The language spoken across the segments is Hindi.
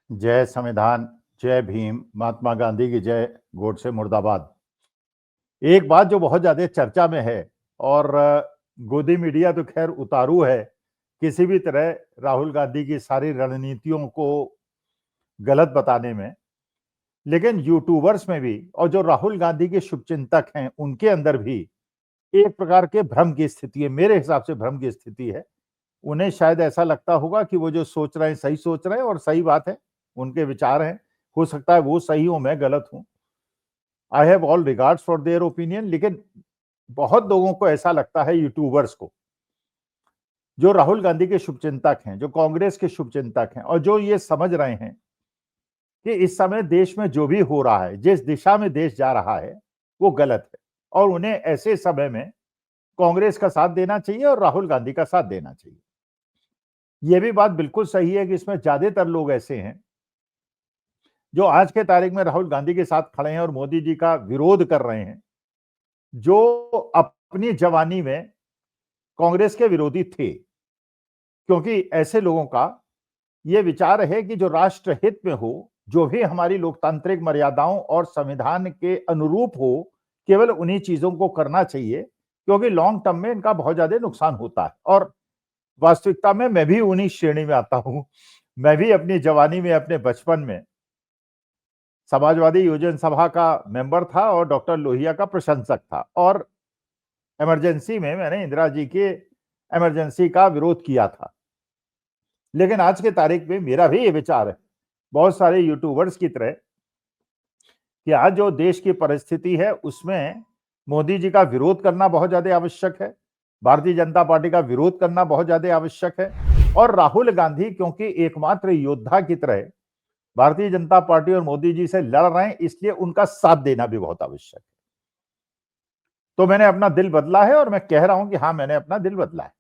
जय संविधान, जय भीम, महात्मा गांधी की जय, गोडसे मुर्दाबाद। एक बात जो बहुत ज्यादा चर्चा में है और गोदी मीडिया तो खैर उतारू है किसी भी तरह राहुल गांधी की सारी रणनीतियों को गलत बताने में, लेकिन यूट्यूबर्स में भी और जो राहुल गांधी के शुभचिंतक हैं उनके अंदर भी एक प्रकार के भ्रम की स्थिति है। मेरे हिसाब से भ्रम की स्थिति है। उन्हें शायद ऐसा लगता होगा कि वो जो सोच रहे हैं सही सोच रहे हैं और सही बात है, उनके विचार हैं। हो सकता है वो सही हो, मैं गलत हूं। I have all regards for their opinion. लेकिन बहुत लोगों को ऐसा लगता है, यूट्यूबर्स को, जो राहुल गांधी के शुभचिंतक हैं, जो कांग्रेस के शुभचिंतक हैं और जो ये समझ रहे हैं कि इस समय देश में जो भी हो रहा है, जिस दिशा में देश जा रहा है, वो गलत है और उन्हें ऐसे समय में कांग्रेस का साथ देना चाहिए और राहुल गांधी का साथ देना चाहिए। यह भी बात बिल्कुल सही है कि इसमें ज्यादातर लोग ऐसे हैं जो आज के तारीख में राहुल गांधी के साथ खड़े हैं और मोदी जी का विरोध कर रहे हैं, जो अपनी जवानी में कांग्रेस के विरोधी थे। क्योंकि ऐसे लोगों का यह विचार है कि जो राष्ट्र हित में हो, जो भी हमारी लोकतांत्रिक मर्यादाओं और संविधान के अनुरूप हो, केवल उन्हीं चीजों को करना चाहिए, क्योंकि लॉन्ग टर्म में इनका बहुत ज्यादा नुकसान होता है। और वास्तविकता में मैं भी उन्हीं श्रेणी में आता हूं। मैं भी अपनी जवानी में, अपने बचपन में समाजवादी योजना सभा का मेंबर था और डॉक्टर लोहिया का प्रशंसक था और इमरजेंसी में मैंने इंदिरा जी के इमरजेंसी का विरोध किया था। लेकिन आज के तारीख में मेरा भी ये विचार है, बहुत सारे यूट्यूबर्स की तरह, कि आज जो देश की परिस्थिति है उसमें मोदी जी का विरोध करना बहुत ज्यादा आवश्यक है, भारतीय जनता पार्टी का विरोध करना बहुत ज्यादा आवश्यक है और राहुल गांधी क्योंकि एकमात्र योद्धा की तरह भारतीय जनता पार्टी और मोदी जी से लड़ रहे हैं, इसलिए उनका साथ देना भी बहुत आवश्यक है। तो मैंने अपना दिल बदला है और मैं कह रहा हूं कि हां, मैंने अपना दिल बदला है।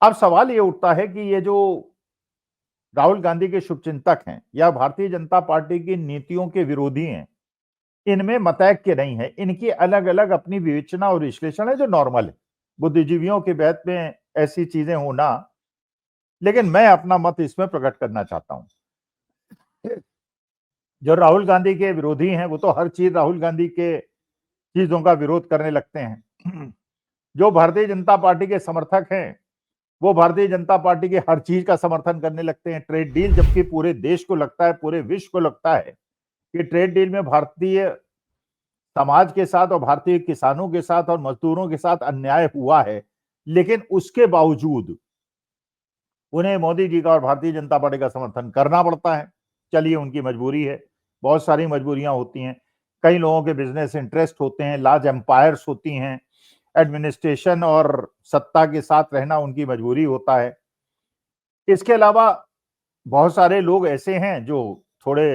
अब सवाल ये उठता है कि ये जो राहुल गांधी के शुभचिंतक हैं या भारतीय जनता पार्टी की नीतियों के विरोधी हैं, इनमें मतैक्य नहीं है। इनकी अलग अलग अपनी विवेचना और विश्लेषण है जो नॉर्मल है, बुद्धिजीवियों के बैत में ऐसी चीजें होना। लेकिन मैं अपना मत इसमें प्रकट करना चाहता हूं। जो राहुल गांधी के विरोधी हैं वो तो हर चीज राहुल गांधी के चीजों का विरोध करने लगते हैं। जो भारतीय जनता पार्टी के समर्थक हैं वो भारतीय जनता पार्टी की हर चीज का समर्थन करने लगते हैं, ट्रेड डील, जबकि पूरे देश को लगता है, पूरे विश्व को लगता है कि ट्रेड डील में भारतीय समाज के साथ और भारतीय किसानों के साथ और मजदूरों के साथ अन्याय हुआ है। लेकिन उसके बावजूद उन्हें मोदी जी का और भारतीय जनता पार्टी का समर्थन करना पड़ता है। चलिए, उनकी मजबूरी है, बहुत सारी मजबूरियां होती हैं। कई लोगों के बिजनेस इंटरेस्ट होते हैं, लार्ज एम्पायर्स होती हैं, एडमिनिस्ट्रेशन और सत्ता के साथ रहना उनकी मजबूरी होता है। इसके अलावा बहुत सारे लोग ऐसे हैं जो थोड़े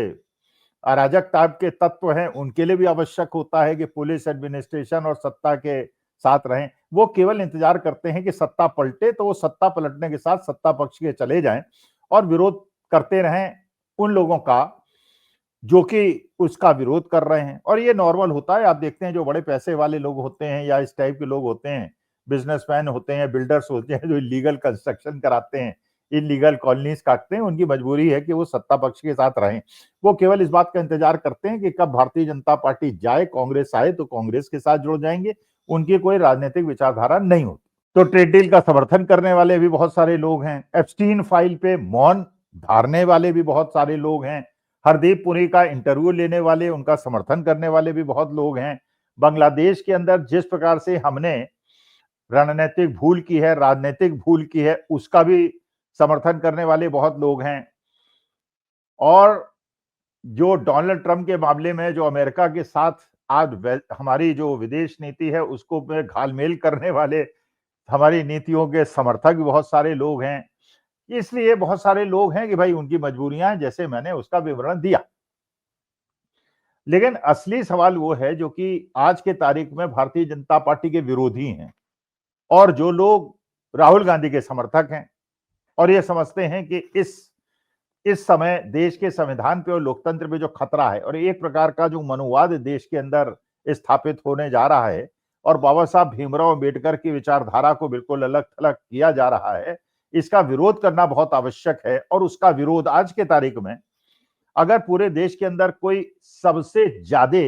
अराजक टाइप के तत्व हैं, उनके लिए भी आवश्यक होता है कि पुलिस, एडमिनिस्ट्रेशन और सत्ता के साथ रहें। वो केवल इंतजार करते हैं कि सत्ता पलटे तो वो सत्ता पलटने के साथ सत्ता पक्ष के चले जाएं और विरोध करते रहें उन लोगों का जो कि उसका विरोध कर रहे हैं। और ये नॉर्मल होता है। आप देखते हैं जो बड़े पैसे वाले लोग होते हैं या इस टाइप के लोग होते हैं, बिजनेसमैन होते हैं, बिल्डर्स होते हैं, जो इलीगल कंस्ट्रक्शन कराते हैं, इलीगल कॉलोनीज काटते हैं, उनकी मजबूरी है कि वो सत्ता पक्ष के साथ रहें। वो केवल इस बात का इंतजार करते हैं कि कब भारतीय जनता पार्टी जाए, कांग्रेस आए तो कांग्रेस के साथ जुड़ जाएंगे। उनकी कोई राजनीतिक विचारधारा नहीं होती। तो ट्रेड डील का समर्थन करने वाले भी बहुत सारे लोग हैं, एप्स्टीन फाइल पे मौन धारने वाले भी बहुत सारे लोग हैं, हरदीप पुरी का इंटरव्यू लेने वाले, उनका समर्थन करने वाले भी बहुत लोग हैं। बांग्लादेश के अंदर जिस प्रकार से हमने रणनीतिक भूल की है, राजनीतिक भूल की है, उसका भी समर्थन करने वाले बहुत लोग हैं। और जो डोनाल्ड ट्रंप के मामले में जो अमेरिका के साथ आज हमारी जो विदेश नीति है उसको घालमेल करने वाले हमारी नीतियों के समर्थक भी बहुत सारे लोग हैं। इसलिए बहुत सारे लोग हैं कि भाई उनकी मजबूरियां हैं, जैसे मैंने उसका विवरण दिया। लेकिन असली सवाल वो है जो कि आज के तारीख में भारतीय जनता पार्टी के विरोधी हैं और जो लोग राहुल गांधी के समर्थक हैं और ये समझते हैं कि इस समय देश के संविधान पे और लोकतंत्र पे जो खतरा है और एक प्रकार का जो मनोवाद देश के अंदर स्थापित होने जा रहा है और बाबा साहब भीमराव अंबेडकर की विचारधारा को बिल्कुल अलग थलग किया जा रहा है, इसका विरोध करना बहुत आवश्यक है। और उसका विरोध आज के तारीख में अगर पूरे देश के अंदर कोई सबसे ज्यादा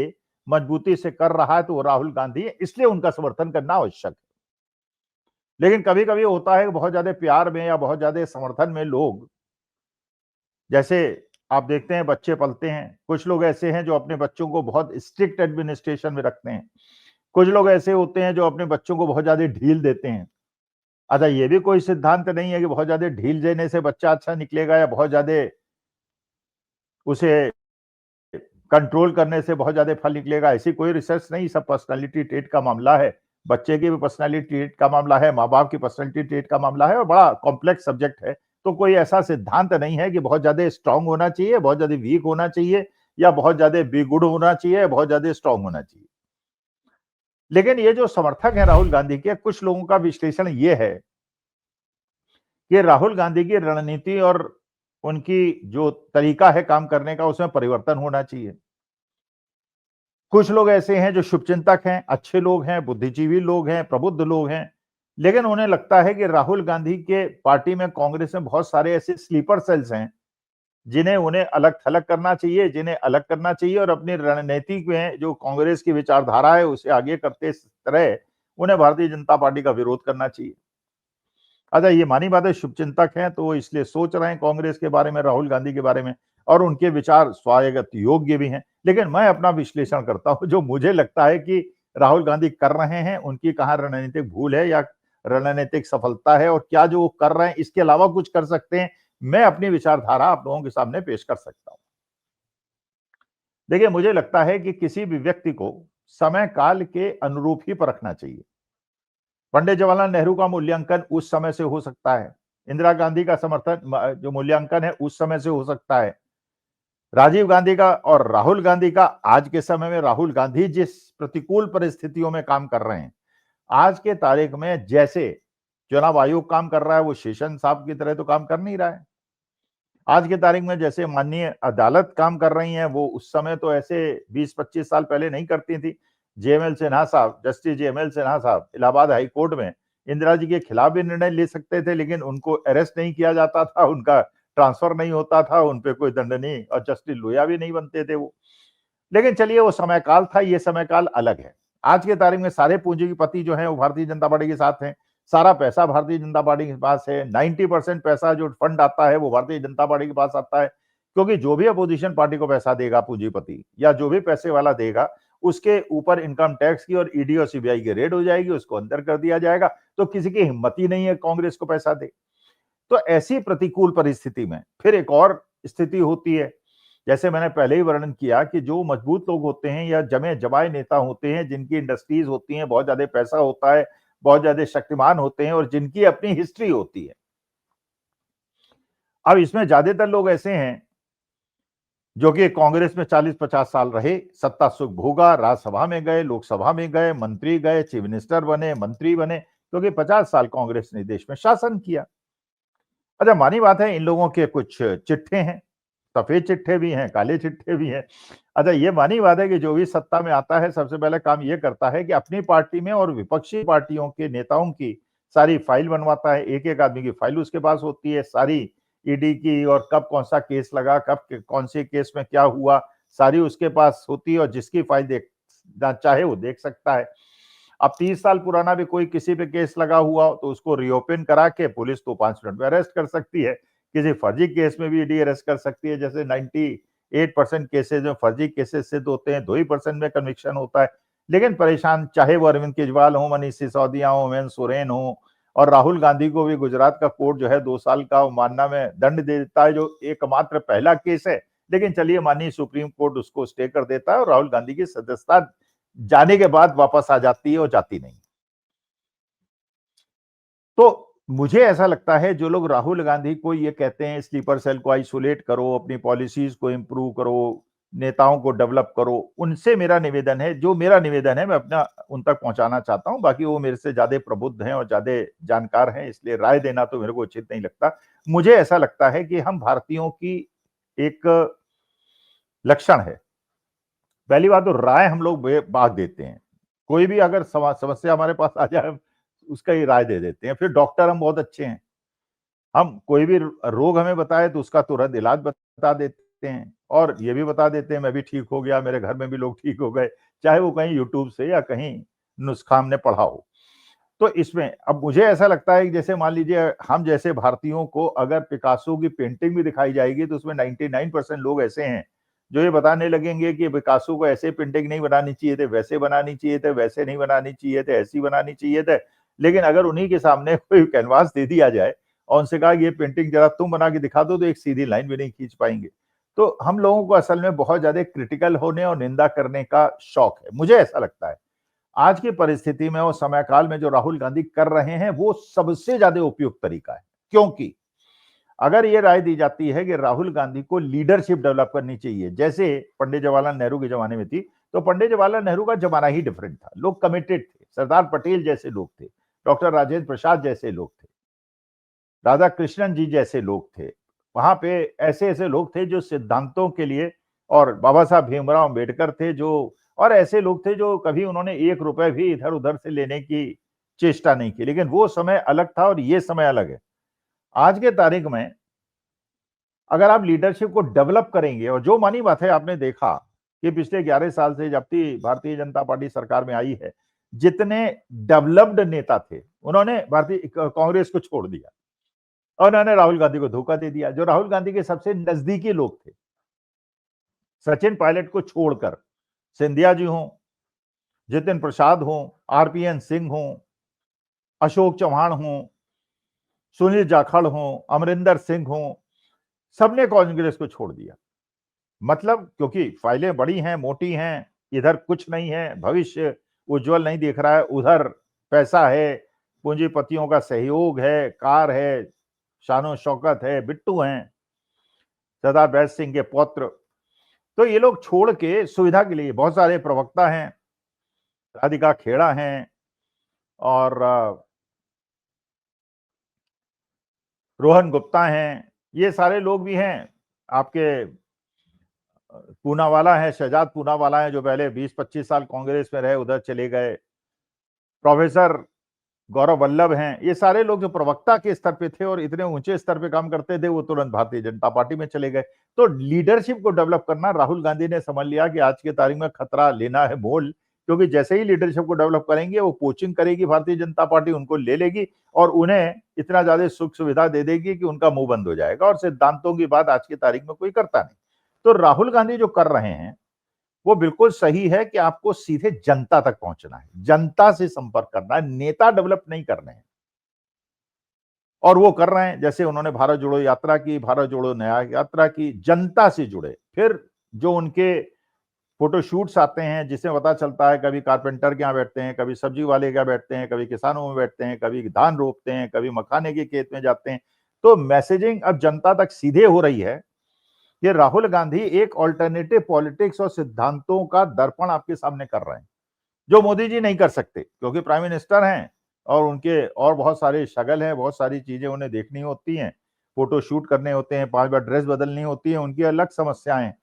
मजबूती से कर रहा है तो वो राहुल गांधी है, इसलिए उनका समर्थन करना आवश्यक है। लेकिन कभी कभी होता है कि बहुत ज्यादा प्यार में या बहुत ज्यादा समर्थन में लोग, जैसे आप देखते हैं बच्चे पलते हैं, कुछ लोग ऐसे हैं जो अपने बच्चों को बहुत स्ट्रिक्ट एडमिनिस्ट्रेशन में रखते हैं, कुछ लोग ऐसे होते हैं जो अपने बच्चों को बहुत ज्यादा ढील देते हैं। अच्छा, ये भी कोई सिद्धांत नहीं है कि बहुत ज्यादा ढील देने से बच्चा अच्छा निकलेगा या बहुत ज्यादा उसे कंट्रोल करने से बहुत ज्यादा फल निकलेगा, ऐसी कोई रिसर्च नहीं। सब पर्सनालिटी ट्रेट का मामला है, बच्चे की भी पर्सनालिटी ट्रेट का मामला है, माँ बाप की पर्सनालिटी ट्रेट का मामला है, और बड़ा कॉम्प्लेक्स सब्जेक्ट है। तो कोई ऐसा सिद्धांत नहीं है कि बहुत ज्यादा स्ट्रांग होना चाहिए, बहुत ज्यादा वीक होना चाहिए, या बहुत ज्यादा बी गुड होना चाहिए, बहुत ज्यादा स्ट्रांग होना चाहिए। लेकिन ये जो समर्थक है राहुल गांधी के, कुछ लोगों का विश्लेषण ये है कि राहुल गांधी की रणनीति और उनकी जो तरीका है काम करने का, उसमें परिवर्तन होना चाहिए। कुछ लोग ऐसे हैं जो शुभचिंतक हैं, अच्छे लोग हैं, बुद्धिजीवी लोग हैं, प्रबुद्ध लोग हैं, लेकिन उन्हें लगता है कि राहुल गांधी के पार्टी में, कांग्रेस में बहुत सारे ऐसे स्लीपर सेल्स हैं जिन्हें उन्हें अलग थलग करना चाहिए, जिन्हें अलग करना चाहिए, और अपनी रणनीति में जो कांग्रेस की विचारधारा है उसे आगे करते तरह उन्हें भारतीय जनता पार्टी का विरोध करना चाहिए। अच्छा, ये मानी बात है, शुभचिंतक हैं तो इसलिए सोच रहे हैं कांग्रेस के बारे में, राहुल गांधी के बारे में, और उनके विचार स्वागत योग्य भी हैं। लेकिन मैं अपना विश्लेषण करता हूं, जो मुझे लगता है कि राहुल गांधी कर रहे हैं, उनकी कहाँ रणनीतिक भूल है या रणनीतिक सफलता है, और क्या जो वो कर रहे हैं इसके अलावा कुछ कर सकते हैं, मैं अपनी विचारधारा आप लोगों के सामने पेश कर सकता हूं। देखिए, मुझे लगता है कि किसी भी व्यक्ति को समय काल के अनुरूप ही परखना चाहिए। पंडित जवाहरलाल नेहरू का मूल्यांकन उस समय से हो सकता है, इंदिरा गांधी का समर्थन जो मूल्यांकन है उस समय से हो सकता है, राजीव गांधी का और राहुल गांधी का आज के समय में, राहुल गांधी जिस प्रतिकूल परिस्थितियों में काम कर रहे हैं आज के तारीख में, जैसे चुनाव आयोग काम कर रहा है वो शेषन साहब की तरह तो काम कर नहीं रहा है। आज के तारीख में जैसे माननीय अदालत काम कर रही है, वो उस समय तो ऐसे 20-25 साल पहले नहीं करती थी। जेएमएल सिन्हा साहब, जस्टिस जेएमएल सिन्हा साहब इलाहाबाद हाई कोर्ट में इंदिरा जी के खिलाफ भी निर्णय ले सकते थे, लेकिन उनको अरेस्ट नहीं किया जाता था, उनका ट्रांसफर नहीं होता था, उन पे कोई दंड नहीं, और जस्टिस लोया भी नहीं बनते थे वो। लेकिन चलिए, वो समय काल था, ये समय काल अलग है। आज के तारीख में सारे पूंजीपति जो है वो भारतीय जनता पार्टी के साथ हैं, सारा पैसा भारतीय जनता पार्टी के पास है, 90% पैसा जो फंड आता है वो भारतीय जनता पार्टी के पास आता है, क्योंकि जो भी अपोजिशन पार्टी को पैसा देगा पूंजीपति, या जो भी पैसे वाला देगा, उसके ऊपर इनकम टैक्स की और ईडी और सीबीआई की रेड हो जाएगी, उसको अंदर कर दिया जाएगा। तो किसी की हिम्मत ही नहीं है कांग्रेस को पैसा दे। तो ऐसी प्रतिकूल परिस्थिति में फिर एक और स्थिति होती है, जैसे मैंने पहले ही वर्णन किया कि जो मजबूत लोग होते हैं या जमे जमाए नेता होते हैं, जिनकी इंडस्ट्रीज होती हैं, बहुत ज्यादा पैसा होता है, बहुत ज्यादा शक्तिमान होते हैं, और जिनकी अपनी हिस्ट्री होती है। अब इसमें ज्यादातर लोग ऐसे हैं जो कि कांग्रेस में 40-50 साल रहे, सत्ता सुख भोगा, राज्यसभा में गए, लोकसभा में गए, मंत्री गए, चीफ मिनिस्टर बने, मंत्री बने, क्योंकि 50 साल कांग्रेस ने देश में शासन किया। अच्छा, मानी बात है, इन लोगों के कुछ चिट्ठे हैं, सफेद चिट्ठे भी हैं, काले चिट्ठे भी हैं। अच्छा, ये मानी बात है कि जो भी सत्ता में आता है सबसे पहले काम ये करता है कि अपनी पार्टी में और विपक्षी पार्टियों के नेताओं की सारी फाइल बनवाता है। एक एक आदमी की फाइल उसके पास होती है, सारी ईडी की, और कब कौन सा केस लगा, कब कौन से केस में क्या हुआ, सारी उसके पास होती है, और जिसकी फाइल देखना चाहे वो देख सकता है। अब 30 साल पुराना भी कोई किसी पे केस लगा हुआ हो तो उसको रीओपन करा के पुलिस तो 5 मिनट में अरेस्ट कर सकती है। किसी फर्जी केस में भी ईडी अरेस्ट कर सकती है। जैसे 98% केसेस में फर्जी केसेस सिद्ध होते हैं, 2% में कन्विक्शन होता है। लेकिन परेशान चाहे वो अरविंद केजरीवाल हो, मनीष सिसोदिया हो, हेमंत सोरेन हो, और राहुल गांधी को भी गुजरात का कोर्ट जो है 2 साल का मानना में दंड दे देता है, जो एकमात्र पहला केस है। लेकिन चलिए, माननीय सुप्रीम कोर्ट उसको स्टे कर देता है और राहुल गांधी की सदस्यता जाने के बाद वापस आ जाती है और जाती नहीं। तो मुझे ऐसा लगता है, जो लोग राहुल गांधी को ये कहते हैं स्लीपर सेल को आइसोलेट करो, अपनी पॉलिसीज को इंप्रूव करो, नेताओं को डेवलप करो, उनसे मेरा निवेदन है, जो मेरा निवेदन है मैं अपना उन तक पहुंचाना चाहता हूं। बाकी वो मेरे से ज्यादा प्रबुद्ध हैं और ज्यादा जानकार हैं, इसलिए राय देना तो मेरे को उचित नहीं लगता। मुझे ऐसा लगता है कि हम भारतीयों की एक लक्षण है, पहली बात तो राय हम लोग बाग देते हैं। कोई भी अगर समस्या हमारे पास आ जाए, उसका ही राय दे देते हैं। फिर डॉक्टर हम बहुत अच्छे हैं, हम कोई भी रोग हमें बताए तो उसका तुरंत इलाज बता देते हैं और ये भी बता देते हैं मैं भी ठीक हो गया, मेरे घर में भी लोग ठीक हो गए, चाहे वो कहीं यूट्यूब से या कहीं नुस्खा हमने पढ़ा हो। तो इसमें अब मुझे ऐसा लगता है कि जैसे मान लीजिए हम जैसे भारतीयों को अगर पिकासो की पेंटिंग भी दिखाई जाएगी तो उसमें 99% लोग ऐसे हैं जो ये बताने लगेंगे कि पिकासो को ऐसे पेंटिंग नहीं बनानी चाहिए थे, वैसे बनानी चाहिए थे, वैसे नहीं बनानी चाहिए थे, ऐसी बनानी चाहिए थे। लेकिन अगर उन्हीं के सामने कोई कैनवास दे दिया जाए और उनसे कहा कि ये पेंटिंग जरा तुम बना के दिखा दो तो एक सीधी लाइन भी नहीं खींच पाएंगे। तो हम लोगों को असल में बहुत ज्यादा क्रिटिकल होने और निंदा करने का शौक है, मुझे ऐसा लगता है। आज की परिस्थिति में और समय काल में जो राहुल गांधी कर रहे हैं वो सबसे ज्यादा उपयुक्त तरीका है, क्योंकि अगर ये राय दी जाती है कि राहुल गांधी को लीडरशिप डेवलप करनी चाहिए, जैसे पंडित जवाहरलाल नेहरू के जमाने में थी, तो पंडित जवाहरलाल नेहरू का जमाना ही डिफरेंट था, लोग कमिटेड थे, सरदार पटेल जैसे लोग थे, डॉक्टर राजेंद्र प्रसाद जैसे लोग थे, राधा कृष्णन जी जैसे लोग थे, वहां पे ऐसे ऐसे लोग थे जो सिद्धांतों के लिए, और बाबा साहब भीमराव अंबेडकर थे जो, और ऐसे लोग थे जो कभी उन्होंने एक रुपए भी इधर उधर से लेने की चेष्टा नहीं की। लेकिन वो समय अलग था और ये समय अलग है। आज के तारीख में अगर आप लीडरशिप को डेवलप करेंगे, और जो मानी बात है आपने देखा कि पिछले 11 साल से जब से भारतीय जनता पार्टी सरकार में आई है, जितने डेवलप्ड नेता थे उन्होंने भारतीय कांग्रेस को छोड़ दिया और उन्होंने राहुल गांधी को धोखा दे दिया। जो राहुल गांधी के सबसे नजदीकी लोग थे, सचिन पायलट को छोड़कर सिंधिया जी हों, जितिन प्रसाद हों, आरपीएन सिंह हों, अशोक चौहान हों, सुनील जाखड़ हों, अमरिंदर सिंह हों, सबने कांग्रेस को छोड़ दिया। मतलब क्योंकि फाइलें बड़ी हैं, मोटी हैं, इधर कुछ नहीं है, भविष्य उज्जवल नहीं दिख रहा है, उधर पैसा है, पूंजीपतियों का सहयोग है, कार है, शानो शौकत है, बिट्टू हैं, सरदार बैज सिंह के पौत्र। तो ये लोग छोड़ के सुविधा के लिए, बहुत सारे प्रवक्ता हैं, राधिका खेड़ा हैं और रोहन गुप्ता हैं, ये सारे लोग भी हैं। आपके पूनावाला है, शहजाद पूनावाला है जो पहले 20-25 साल कांग्रेस में रहे, उधर चले गए। प्रोफेसर गौरव वल्लभ हैं, ये सारे लोग जो प्रवक्ता के स्तर पे थे और इतने ऊंचे स्तर पे काम करते थे, वो तुरंत भारतीय जनता पार्टी में चले गए। तो लीडरशिप को डेवलप करना राहुल गांधी ने समझ लिया कि आज के तारीख में खतरा लेना है मोल, क्योंकि जैसे ही लीडरशिप को डेवलप करेंगे वो पोचिंग करेगी भारतीय जनता पार्टी, उनको ले लेगी और उन्हें इतना ज्यादा सुख सुविधा दे देगी कि उनका मुंह बंद हो जाएगा और सिद्धांतों की बात आज की तारीख में कोई करता नहीं। तो राहुल गांधी जो कर रहे हैं वो बिल्कुल सही है कि आपको सीधे जनता तक पहुंचना है, जनता से संपर्क करना है, नेता डेवलप नहीं करने हैं। और वो कर रहे हैं, जैसे उन्होंने भारत जोड़ो यात्रा की, भारत जोड़ो नया यात्रा की, जनता से जुड़े। फिर जो उनके फोटोशूट्स आते हैं जिसमें पता चलता है कभी कारपेंटर के यहाँ बैठते हैं, कभी सब्जी वाले के यहाँ बैठते हैं, कभी किसानों में बैठते हैं, कभी धान रोपते हैं, कभी मखाने के खेत में जाते हैं। तो मैसेजिंग अब जनता तक सीधे हो रही है। ये राहुल गांधी एक ऑल्टरनेटिव पॉलिटिक्स और सिद्धांतों का दर्पण आपके सामने कर रहे हैं, जो मोदी जी नहीं कर सकते, क्योंकि प्राइम मिनिस्टर हैं और उनके और बहुत सारे शगल हैं, बहुत सारी चीजें उन्हें देखनी होती हैं, फोटो शूट करने होते हैं, 5 बार ड्रेस बदलनी होती है, उनकी अलग समस्याएं।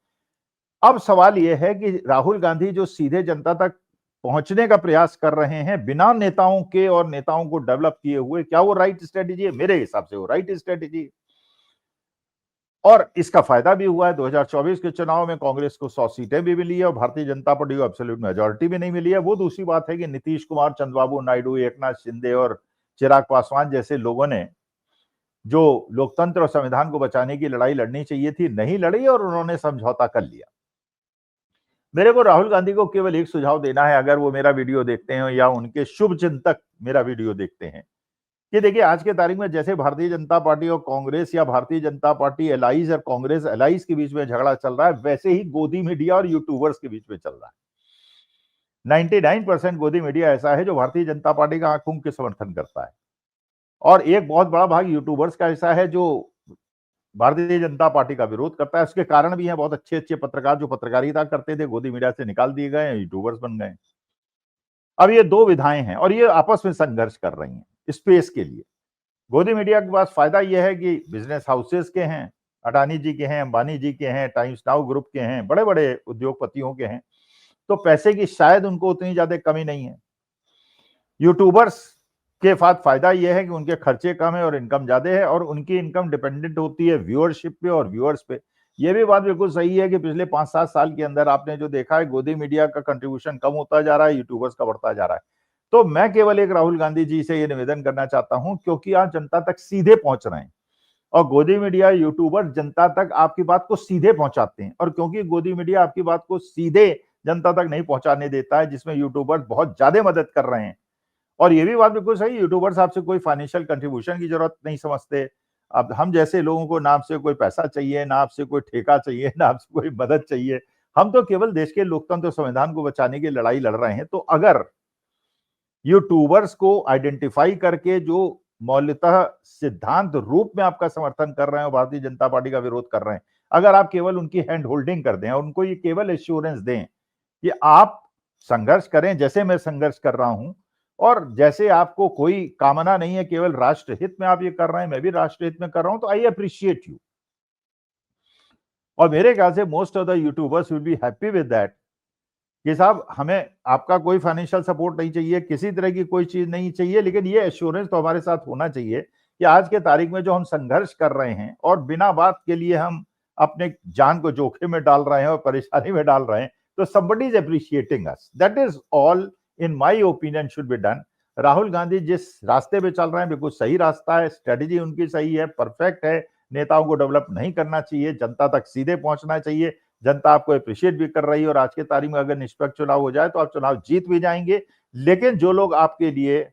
अब सवाल यह है कि राहुल गांधी जो सीधे जनता तक पहुंचने का प्रयास कर रहे हैं बिना नेताओं के और नेताओं को डेवलप किए हुए, क्या वो राइट स्ट्रेटेजी है? मेरे हिसाब से वो राइट स्ट्रेटेजी है। और इसका फायदा भी हुआ है। 2024 के चुनाव में कांग्रेस को 100 सीटें भी मिली है और भारतीय जनता पार्टी को एब्सोल्यूट मेजोरिटी भी नहीं मिली है। वो दूसरी बात है कि नीतीश कुमार, चंद्रबाबू नायडू, एकनाथ शिंदे और चिराग पासवान जैसे लोगों ने जो लोकतंत्र और संविधान को बचाने की लड़ाई लड़नी चाहिए थी, नहीं लड़ी और उन्होंने समझौता कर लिया। मेरे को राहुल गांधी को केवल एक सुझाव देना है, अगर वो मेरा वीडियो देखते हैं या उनके शुभ चिंतक मेरा वीडियो देखते हैं, कि देखिए आज के तारीख में जैसे भारतीय जनता पार्टी और कांग्रेस या भारतीय जनता पार्टी एलाइज और कांग्रेस एलाइज के बीच में झगड़ा चल रहा है, वैसे ही गोदी मीडिया और यूट्यूबर्स के बीच में चल रहा है। 99% गोदी मीडिया ऐसा है जो भारतीय जनता पार्टी का आंख मूंद के समर्थन करता है और एक बहुत बड़ा भाग यूट्यूबर्स का ऐसा है जो भारतीय जनता पार्टी का विरोध करता है। उसके कारण भी है, बहुत अच्छे अच्छे पत्रकार जो पत्रकारिता करते थे गोदी मीडिया से निकाल दिए गए, यूट्यूबर्स बन गए। अब ये दो विधाएं हैं और ये आपस में संघर्ष कर रही हैं स्पेस के लिए। गोदी मीडिया के पास फायदा यह है कि बिजनेस हाउसेस के हैं, अडानी जी के हैं, अंबानी जी के हैं, टाइम्स नाउ ग्रुप के हैं, बड़े बड़े उद्योगपतियों के हैं, तो पैसे की शायद उनको उतनी ज्यादा कमी नहीं है। यूट्यूबर्स के बाद फायदा यह है कि उनके खर्चे कम है और इनकम ज्यादा है, और उनकी इनकम डिपेंडेंट होती है व्यूअरशिप पे और व्यूअर्स पे। यह भी बात बिल्कुल सही है कि पिछले 5-7 साल के अंदर आपने जो देखा है, गोदी मीडिया का कंट्रीब्यूशन कम होता जा रहा है, यूट्यूबर्स का बढ़ता जा रहा है। तो मैं केवल एक राहुल गांधी जी से ये निवेदन करना चाहता हूं, क्योंकि आप जनता तक सीधे पहुंच रहे हैं और गोदी मीडिया यूट्यूबर जनता तक आपकी बात को सीधे पहुंचाते हैं, और क्योंकि गोदी मीडिया आपकी बात को सीधे जनता तक नहीं पहुंचाने देता है, जिसमें यूट्यूबर बहुत ज्यादा मदद कर रहे हैं। और ये भी बात बिल्कुल सही, यूट्यूबर्स आपसे कोई फाइनेंशियल कंट्रीब्यूशन की जरूरत नहीं समझते। अब हम जैसे लोगों को ना आपसे कोई पैसा चाहिए, ना आपसे कोई ठेका चाहिए, ना आपसे कोई मदद चाहिए। हम तो केवल देश के लोकतंत्र और संविधान को बचाने की लड़ाई लड़ रहे हैं। तो अगर यूट्यूबर्स को आइडेंटिफाई करके जो मौलिकतः सिद्धांत रूप में आपका समर्थन कर रहे हैं और भारतीय जनता पार्टी का विरोध कर रहे हैं, अगर आप केवल उनकी हैंड होल्डिंग कर दें और उनको ये केवल एश्योरेंस दें कि आप संघर्ष करें जैसे मैं संघर्ष कर रहा हूं, और जैसे आपको कोई कामना नहीं है, केवल राष्ट्र हित में आप ये कर रहे हैं, मैं भी राष्ट्र हित में कर रहा हूं, तो आई अप्रिशिएट यू। और मेरे ख्याल से most of the YouTubers will be happy with that कि साहब हमें आपका कोई फाइनेंशियल सपोर्ट नहीं चाहिए, किसी तरह की कोई चीज नहीं चाहिए, लेकिन ये एश्योरेंस तो हमारे साथ होना चाहिए कि आज के तारीख में जो हम संघर्ष कर रहे हैं और बिना बात के लिए हम अपने जान को जोखिम में डाल रहे हैं और परेशानी में डाल रहे हैं, तो somebody is appreciating us. That is all in my opinion should be done. Rahul Gandhi जिस रास्ते पे चल रहे हैं बिल्कुल सही रास्ता है, स्ट्रेटेजी उनकी सही है, परफेक्ट है। नेताओं को डेवलप नहीं करना चाहिए, जनता तक सीधे पहुंचना चाहिए। जनता आपको अप्रिशिएट भी कर रही है, और आज के तारीख में अगर निष्पक्ष चुनाव हो जाए तो आप चुनाव जीत भी जाएंगे। लेकिन जो लोग आपके लिए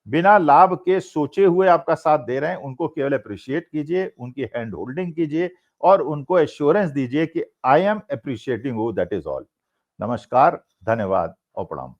बिना लाभ के सोचे हुए आपका साथ दे रहे हैं, उनको केवल अप्रिशिएट कीजिए, उनकी हैंड होल्डिंग कीजिए और उनको एश्योरेंस दीजिए कि I am appreciating you, that is all. नमस्कार, धन्यवाद और प्रणाम।